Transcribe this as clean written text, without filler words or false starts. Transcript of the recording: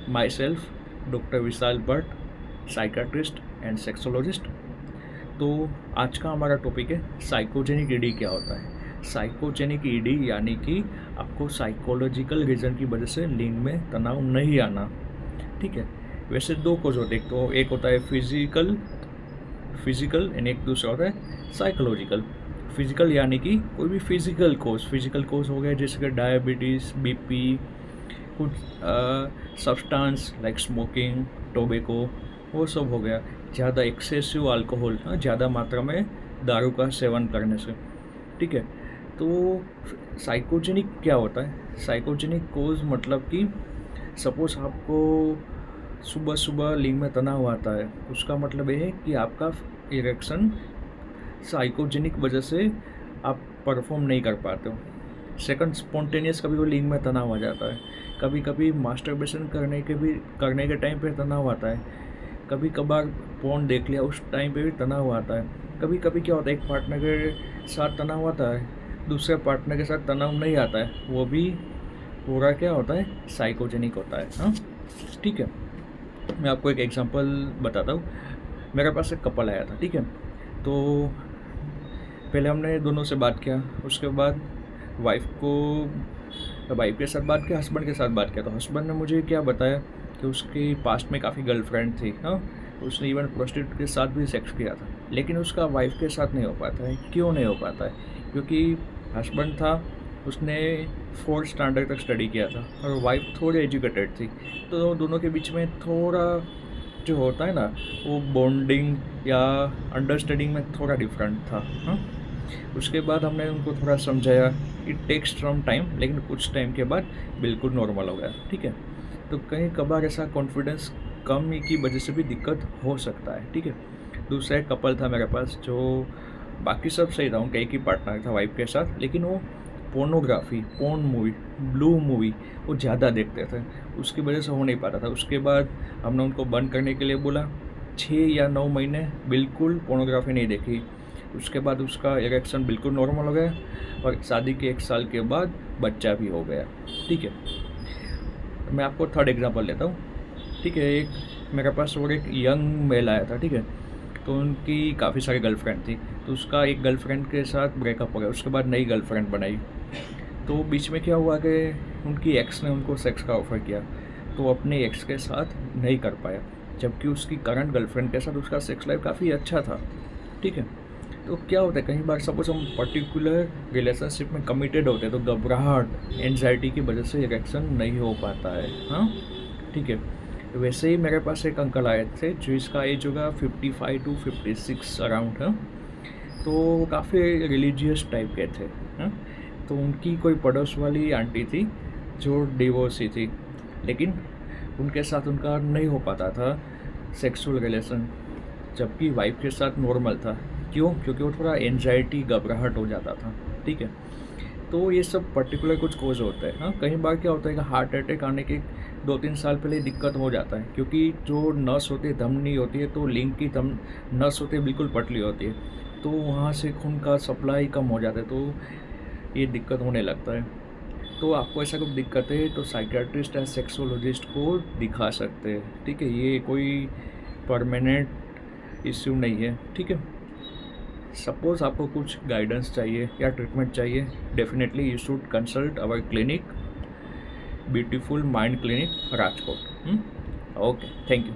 My self doctor Vishal Bhatt, psychiatrist and sexologist. तो आज का हमारा टॉपिक है साइकोजेनिक ईडी क्या होता है। साइकोजेनिक ईडी यानी कि आपको साइकोलॉजिकल रीज़न की वजह से लिंग में तनाव नहीं आना। ठीक है, वैसे दो कोज होते हैं, तो एक होता है फिजिकल एंड एक दूसरा होता है साइकोलॉजिकल। फिजिकल यानी कि कोई भी फिजिकल कोज हो गया, जैसे कि डायबिटीज़, बीपी, कुछ सब्सटेंस लाइक स्मोकिंग, टोबैको, वो सब हो गया। ज़्यादा एक्सेसिव अल्कोहल, ज़्यादा मात्रा में दारू का सेवन करने से। ठीक है, तो साइकोजेनिक क्या होता है? साइकोजेनिक कोज मतलब कि सपोज आपको सुबह सुबह लिंग में तनाव आता है, उसका मतलब ये है कि आपका इरेक्शन साइकोजेनिक वजह से आप परफॉर्म नहीं कर पाते हो। सेकंड, स्पॉन्टेनियस कभी कोई लिंग में तनाव आ जाता है, कभी कभी मास्टरबेशन करने के टाइम पे तनाव आता है, कभी कभार फोन देख लिया उस टाइम पे भी तनाव आता है। कभी कभी क्या होता है, एक पार्टनर के साथ तनाव आता है, दूसरे पार्टनर के साथ तनाव नहीं आता है, वो भी पूरा क्या होता है, साइकोजेनिक होता है। हाँ, ठीक है, मैं आपको एक एग्जांपल बताता हूँ। मेरे पास एक कपल आया था। ठीक है, तो पहले हमने दोनों से बात किया, उसके बाद वाइफ के साथ बात किया, हस्बैंड के साथ बात किया। तो हस्बैंड ने मुझे क्या बताया कि उसकी पास्ट में काफ़ी गर्लफ्रेंड थी। हाँ, उसने इवन प्रोस्टिट्यूट के साथ भी सेक्स किया था, लेकिन उसका वाइफ के साथ नहीं हो पाता है। क्यों नहीं हो पाता है? क्योंकि हस्बैंड था, उसने 4th स्टैंडर्ड तक स्टडी किया था और वाइफ थोड़ी एजुकेटेड थी, तो दोनों के बीच में थोड़ा जो होता है ना, वो बॉन्डिंग या अंडरस्टैंडिंग में थोड़ा डिफरेंट था। हाँ, उसके बाद हमने उनको थोड़ा समझाया, इट टेक्स सम टाइम, लेकिन कुछ टाइम के बाद बिल्कुल नॉर्मल हो गया। ठीक है, तो कहीं कभार ऐसा कॉन्फिडेंस कमी की वजह से भी दिक्कत हो सकता है। ठीक है, दूसरा एक कपल था मेरे पास, जो बाकी सब सही था, उनका एक ही पार्टनर था वाइफ के साथ, लेकिन वो पोर्न मूवी, ब्लू मूवी वो ज़्यादा देखते थे, उसकी वजह से हो नहीं पाता था। उसके बाद हमने उनको बंद करने के लिए बोला, 6 या 9 महीने बिल्कुल पोर्नोग्राफी नहीं देखी। उसके बाद उसका इरेक्शन बिल्कुल नॉर्मल हो गया और शादी के 1 साल के बाद बच्चा भी हो गया। ठीक है, मैं आपको थर्ड एग्जांपल लेता हूँ। ठीक है, एक मेरे पास और एक यंग मेल आया था। ठीक है, तो उनकी काफ़ी सारी गर्लफ्रेंड थी, तो उसका एक गर्लफ्रेंड के साथ ब्रेकअप हो गया, उसके बाद नई गर्लफ्रेंड बनाई। तो बीच में क्या हुआ कि उनकी एक्स ने उनको सेक्स का ऑफ़र किया, तो वो अपने एक्स के साथ नहीं कर पाया, जबकि उसकी करंट गर्लफ्रेंड के साथ उसका सेक्स लाइफ काफ़ी अच्छा था। ठीक है, तो क्या होता है, कई बार सपोज हम पर्टिकुलर रिलेशनशिप में कमिटेड होते हैं, तो घबराहट, एनजाइटी की वजह से इरेक्शन नहीं हो पाता है। हाँ, ठीक है, वैसे ही मेरे पास एक अंकल आए थे, जिसका एज होगा 55 to 56 अराउंड है। तो काफ़ी रिलीजियस टाइप के थे। हाँ, तो उनकी कोई पड़ोस वाली आंटी थी जो डिवोर्सी थी, लेकिन उनके साथ उनका नहीं हो पाता था सेक्सुअल रिलेशन, जबकि वाइफ के साथ नॉर्मल था। क्यों? क्योंकि वो थोड़ा एनजाइटी, घबराहट हो जाता था। ठीक है, तो ये सब पर्टिकुलर कुछ कोज होता है। हाँ, कई बार क्या होता है कि हार्ट अटैक आने के 2-3 साल पहले दिक्कत हो जाता है, क्योंकि जो नस होती है, धमनी होती है, तो लिंग की नस होती है बिल्कुल पतली होती है, तो वहाँ से खून का सप्लाई कम हो जाता है, तो ये दिक्कत होने लगता है। तो आपको ऐसा कुछ दिक्कत है तो साइकियाट्रिस्ट या सेक्सोलॉजिस्ट को दिखा सकते हैं। ठीक है, ये कोई परमानेंट इश्यू नहीं है। ठीक है, सपोज़ आपको कुछ गाइडेंस चाहिए या ट्रीटमेंट चाहिए, definitely you should consult our clinic, Beautiful Mind clinic, Rajkot. Okay, thank you.